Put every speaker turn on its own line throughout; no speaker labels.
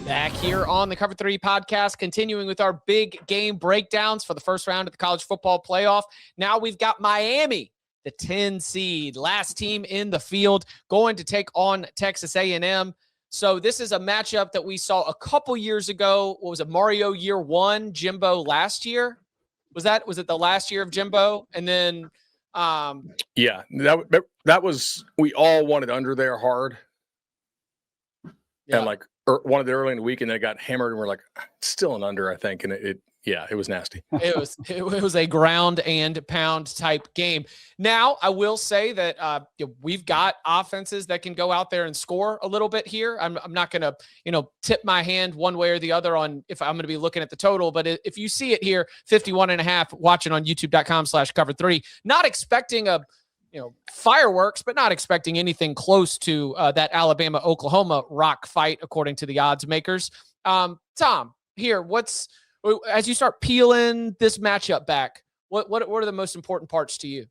Back here on the Cover 3 podcast, continuing with our big game breakdowns for the first round of the college football playoff. Now we've got Miami, the 10 seed, last team in the field, going to take on Texas A&M. So this is a matchup that we saw a couple years ago. What was it, Mario year one, Jimbo last year? Was it the last year of Jimbo? And then
yeah, that was, we all wanted under there hard. Yeah. And like wanted it early in the week, and then it got hammered, and we're like, still an under, I think. And it was nasty.
It was a ground and pound type game. Now, I will say that we've got offenses that can go out there and score a little bit here. I'm not going to, tip my hand one way or the other on if I'm going to be looking at the total. But if you see it here, 51.5, watching on youtube.com/cover3, not expecting fireworks, but not expecting anything close to that Alabama-Oklahoma rock fight, according to the odds makers. Tom, here, as you start peeling this matchup back, what are the most important parts to you?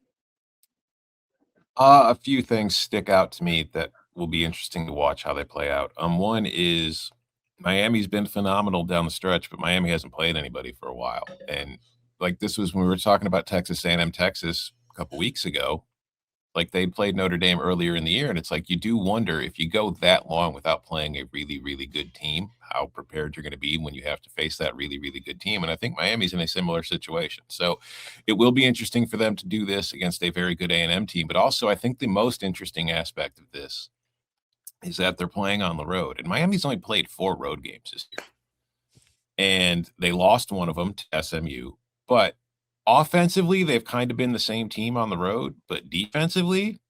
A few things stick out to me that will be interesting to watch how they play out. One is Miami's been phenomenal down the stretch, but Miami hasn't played anybody for a while. And like this was when we were talking about Texas A&M Texas a couple weeks ago. Like they played Notre Dame earlier in the year, and it's like you do wonder if you go that long without playing a really, really good team, how prepared you're going to be when you have to face that really, really good team. And I think Miami's in a similar situation. So it will be interesting for them to do this against a very good A&M team. But also I think the most interesting aspect of this is that they're playing on the road. And Miami's only played 4 road games this year. And they lost one of them to SMU. But offensively, they've kind of been the same team on the road, but defensively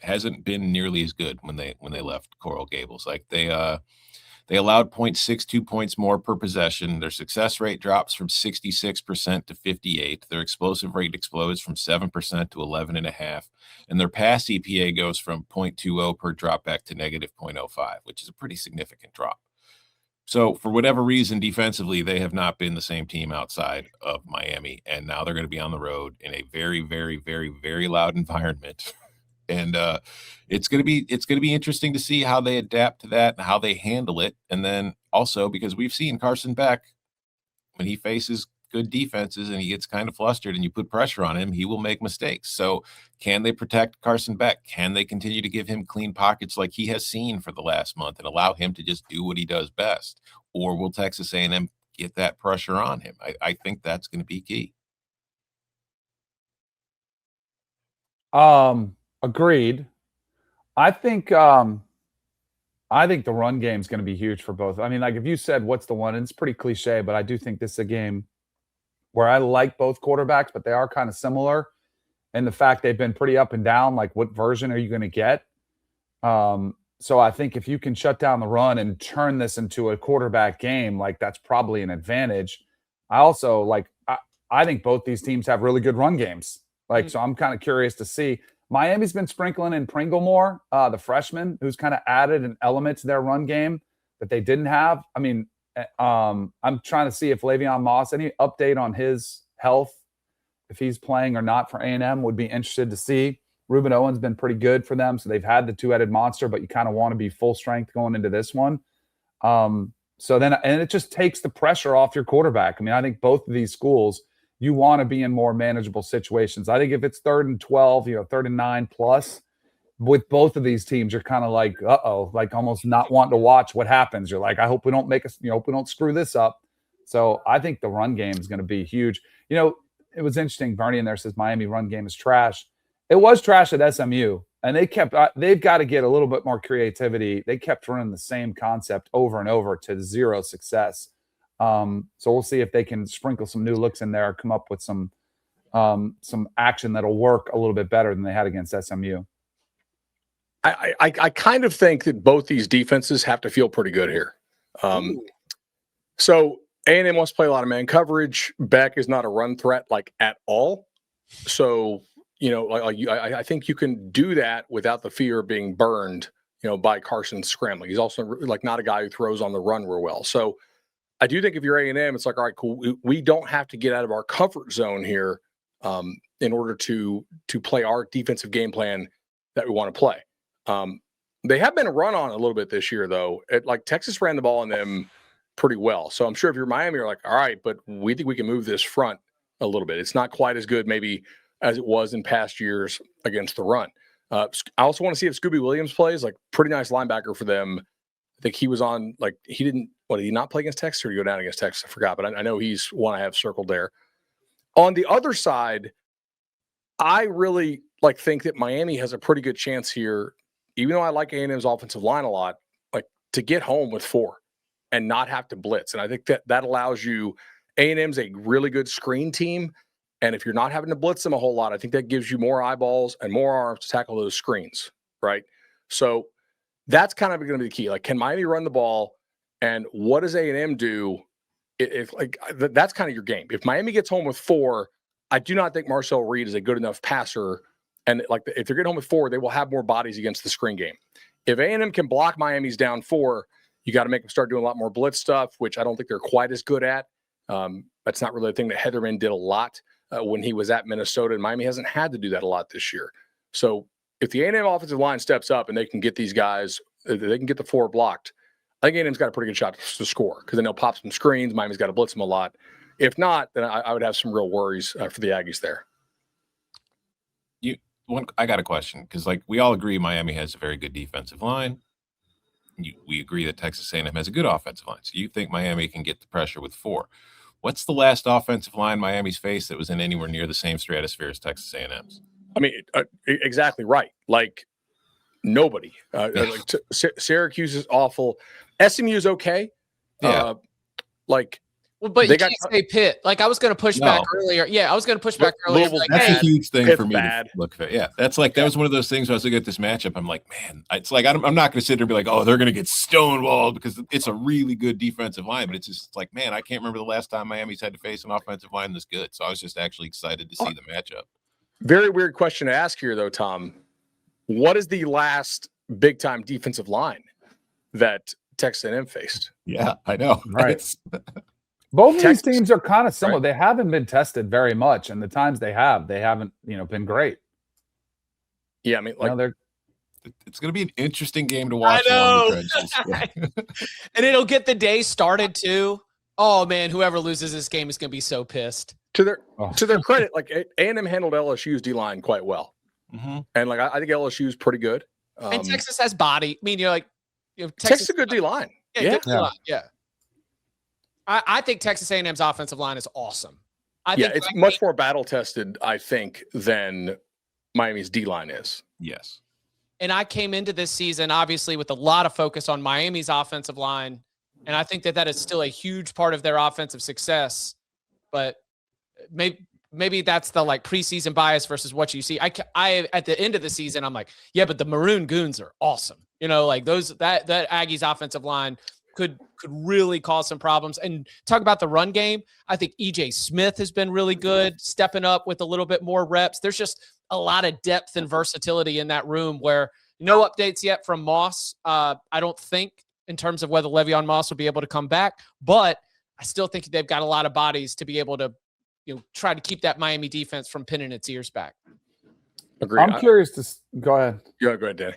hasn't been nearly as good when they left Coral Gables. Like they allowed 0.62 points more per possession. Their success rate drops from 66% to 58%. Their explosive rate explodes from 7% to 11.5%. And their pass EPA goes from 0.20 per drop back to negative 0.05, which is a pretty significant drop. So for whatever reason, defensively, they have not been the same team outside of Miami. And now they're going to be on the road in a very, very, very, very loud environment. And it's going to be interesting to see how they adapt to that and how they handle it. And then also because we've seen Carson Beck, when he faces good defenses and he gets kind of flustered and you put pressure on him, he will make mistakes. So can they protect Carson Beck? Can they continue to give him clean pockets like he has seen for the last month and allow him to just do what he does best? Or will Texas A&M get that pressure on him? I think that's going to be key.
Agreed. I think the run game is going to be huge for both. I mean, like if you said what's the one, and it's pretty cliche, but I do think this is a game where I like both quarterbacks, but they are kind of similar in the fact they've been pretty up and down. Like what version are you going to get? So I think if you can shut down the run and turn this into a quarterback game, like that's probably an advantage. I also I think both these teams have really good run games. So I'm kind of curious to see. Miami's been sprinkling in Pringle more, the freshman, who's kind of added an element to their run game that they didn't have. I mean, I'm trying to see if Le'Veon Moss, any update on his health, if he's playing or not for A&M, would be interested to see. Reuben Owen's been pretty good for them, so they've had the two-headed monster, but you kind of want to be full strength going into this one. And it just takes the pressure off your quarterback. I mean, I think both of these schools, you want to be in more manageable situations. I think if it's 3rd and 12, 3rd and 9 plus, with both of these teams, you're kind of like, like almost not wanting to watch what happens. You're like, I hope we don't hope we don't screw this up. So I think the run game is going to be huge. It was interesting. Bernie in there says Miami run game is trash. It was trash at SMU, and they've got to get a little bit more creativity. They kept running the same concept over and over to zero success. So we'll see if they can sprinkle some new looks in there, come up with some action that'll work a little bit better than they had against SMU.
I kind of think that both these defenses have to feel pretty good here. So A&M wants to play a lot of man coverage. Beck is not a run threat at all. So, I think you can do that without the fear of being burned, by Carson scrambling. He's also not a guy who throws on the run real well. So I do think if you're A&M, it's like, all right, cool. We don't have to get out of our comfort zone here in order to play our defensive game plan that we want to play. They have been run on a little bit this year, though. Texas ran the ball on them pretty well. So I'm sure if you're Miami, you're like, all right, but we think we can move this front a little bit. It's not quite as good maybe as it was in past years against the run. I also want to see if Scooby Williams plays, like pretty nice linebacker for them. I think he was on, like, did he not play against Texas or did he go down against Texas? I forgot, but I know he's one I have circled there. On the other side, I really think that Miami has a pretty good chance here, even though I like A&M's offensive line a lot, like to get home with 4 and not have to blitz. And I think that allows you, A&M's a really good screen team. And if you're not having to blitz them a whole lot, I think that gives you more eyeballs and more arms to tackle those screens, right? So that's kind of going to be the key. Like, can Miami run the ball? And what does A&M do? If that's kind of your game. If Miami gets home with 4, I do not think Marcel Reed is a good enough passer. And if they're getting home with 4, they will have more bodies against the screen game. If A&M can block Miami's down 4, you got to make them start doing a lot more blitz stuff, which I don't think they're quite as good at. That's not really a thing that Heatherman did a lot when he was at Minnesota, and Miami hasn't had to do that a lot this year. So if the A&M offensive line steps up and they can get these guys, they can get the 4 blocked, I think A&M's got a pretty good shot to score because then they'll pop some screens. Miami's got to blitz them a lot. If not, then I would have some real worries for the Aggies there.
I got a question because, we all agree Miami has a very good defensive line. We agree that Texas A&M has a good offensive line. So you think Miami can get the pressure with 4. What's the last offensive line Miami's faced that was in anywhere near the same stratosphere as Texas A&M's?
I mean, exactly right. Nobody. Syracuse is awful. SMU is okay.
Yeah.
Well, but you can't say Pitt. I was going to push back earlier. Yeah, I was going to push back earlier.
That's a huge thing for me
bad.
to look at. Yeah, that was one of those things where I was looking at this matchup. I'm like, man, it's like I'm not going to sit there and be like, oh, they're going to get stonewalled because it's a really good defensive line. But it's just like, man, I can't remember the last time Miami's had to face an offensive line this good. So I was just actually excited to see the matchup.
Very weird question to ask here, though, Tom. What is the last big-time defensive line that Texas A&M faced?
Yeah, I know.
Right. Both of these teams are kind of similar. Right. They haven't been tested very much, and the times they haven't, been great.
Yeah, I mean,
it's going to be an interesting game to watch.
I know. Yeah. And it'll get the day started too. Oh man, whoever loses this game is going to be so pissed.
To their credit, A&M handled LSU's D-line quite well, and I think LSU is pretty good.
And Texas has body. I mean,
Texas is a good D-line.
Yeah. D-line. Yeah. I think Texas A&M's offensive line is awesome. I think
it's much more battle-tested, I think, than Miami's D-line is.
Yes.
And I came into this season, obviously, with a lot of focus on Miami's offensive line, and I think that is still a huge part of their offensive success. But maybe that's the preseason bias versus what you see. I at the end of the season, I'm like, yeah, but the Maroon Goons are awesome. That Aggies offensive line could really cause some problems. And talk about the run game. I think EJ Smith has been really good, stepping up with a little bit more reps. There's just a lot of depth and versatility in that room where no updates yet from Moss. I don't think in terms of whether Le'Veon Moss will be able to come back, but I still think they've got a lot of bodies to be able to, try to keep that Miami defense from pinning its ears back.
Agreed.
I'm curious to go ahead.
Yeah, go ahead, Danny.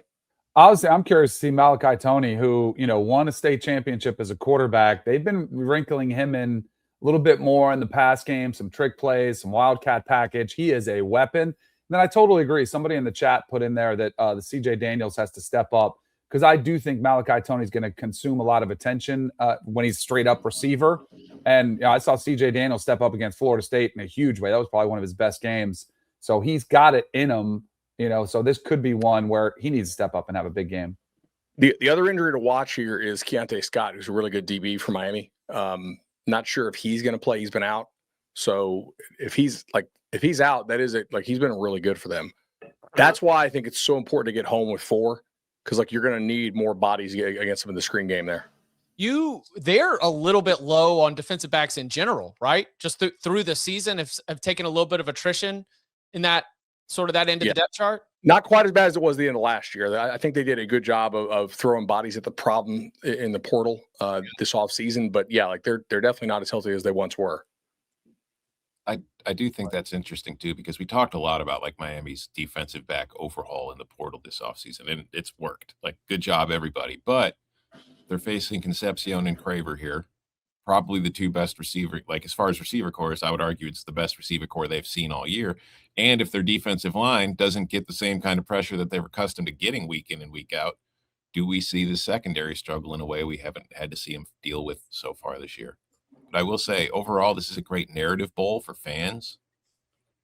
Honestly, I'm curious to see Malachi Toney, who, won a state championship as a quarterback. They've been wrinkling him in a little bit more in the pass game, some trick plays, some wildcat package. He is a weapon. And then I totally agree. Somebody in the chat put in there that the CJ Daniels has to step up because I do think Malachi Toney is going to consume a lot of attention when he's straight up receiver. And I saw CJ Daniels step up against Florida State in a huge way. That was probably one of his best games. So he's got it in him. So this could be one where he needs to step up and have a big game.
The other injury to watch here is Keontae Scott, who's a really good DB for Miami. Not sure if he's going to play. He's been out. So if he's out, that is he's been really good for them. That's why I think it's so important to get home with 4 because you're going to need more bodies against them in the screen game there.
They're a little bit low on defensive backs in general, right? Just through the season have taken a little bit of attrition in that sort of that end of the depth chart.
Not quite as bad as it was the end of last year. I think they did a good job of throwing bodies at the problem in the portal this offseason. But yeah, they're definitely not as healthy as they once were.
I do think that's interesting too, because we talked a lot about Miami's defensive back overhaul in the portal this offseason, and it's worked. Good job, everybody. But they're facing Concepcion and Craver here. probably the two best receiver, like as far as receiver cores, I would argue it's the best receiver core they've seen all year. And if their defensive line doesn't get the same kind of pressure that they're accustomed to getting week in and week out, do we see the secondary struggle in a way we haven't had to see them deal with so far this year? But I will say, overall, this is a great narrative bowl for fans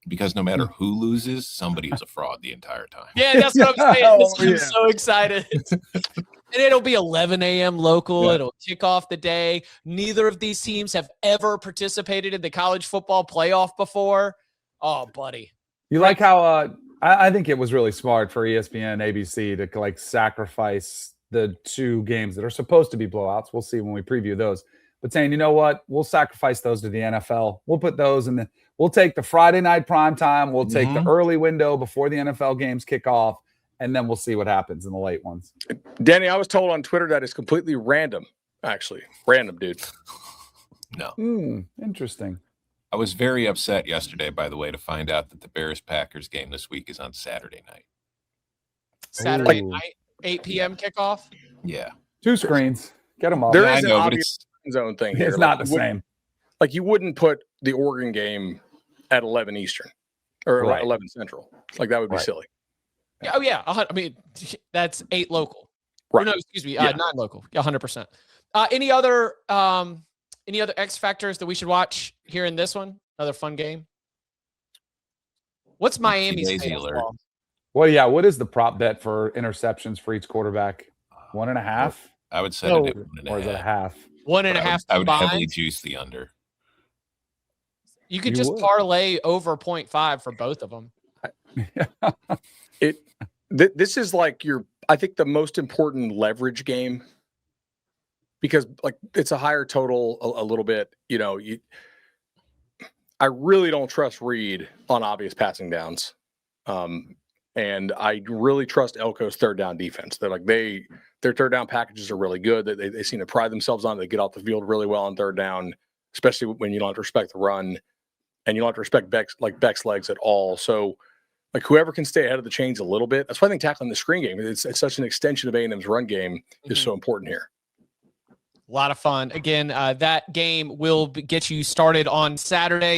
because no matter who loses, somebody was a fraud the entire time.
Yeah, that's what I'm saying. I'm
Yeah.
so excited. And it'll be 11 a.m. local.
Yeah.
It'll kick off the day. Neither of these teams have ever participated in the college football playoff before. Oh, buddy.
You like how I think it was really smart for ESPN, ABC to like sacrifice the two games that are supposed to be blowouts. We'll see when we preview those. But saying, you know what, we'll sacrifice those to the NFL. We'll put those in we'll take the Friday night prime time. We'll take the early window before the NFL games kick off, and then we'll see what happens in the late ones.
Danny, I was told on Twitter that it's completely random. Actually, random, dude.
No.
Interesting.
I was very upset yesterday, by the way, to find out that the Bears-Packers game this week is on Saturday night.
Saturday
Ooh.
night, 8 p.m. kickoff.
Yeah.
2 screens. Get them all.
There
I
is an
know, but
obvious zone thing here.
It's not
Like,
the same.
Like you wouldn't put the Oregon game at 11 Eastern or
Right.
11 Central. Like that would be
Right.
silly.
Yeah, oh, yeah. I mean, that's 8 local.
Right.
Or no, excuse me,
Yeah.
9 local. 100%. Any other X factors that we should watch here in this one? Another fun game. What's Miami's
Lazy
fatal
alert.
flaw?
Well, yeah. What is the prop bet for interceptions for each quarterback? 1.5?
I would set
No.
it at 1.5.
Or is it a half?
1.5
I would heavily
combined.
juice the under.
You could
You
just
would.
parlay over 0.5 for both of them.
This is like I think the most important leverage game because like it's a higher total a little bit. I really don't trust Reed on obvious passing downs. And I really trust Elko's third down defense. They're like their third down packages are really good. They seem to pride themselves on it. They get off the field really well on third down, especially when you don't have to respect the run and you don't have to respect Beck's legs at all. So like whoever can stay ahead of the chains a little bit. That's why I think tackling the screen game, it's such an extension of A&M's run game is so important here.
A lot of fun. Again, that game will get you started on Saturday.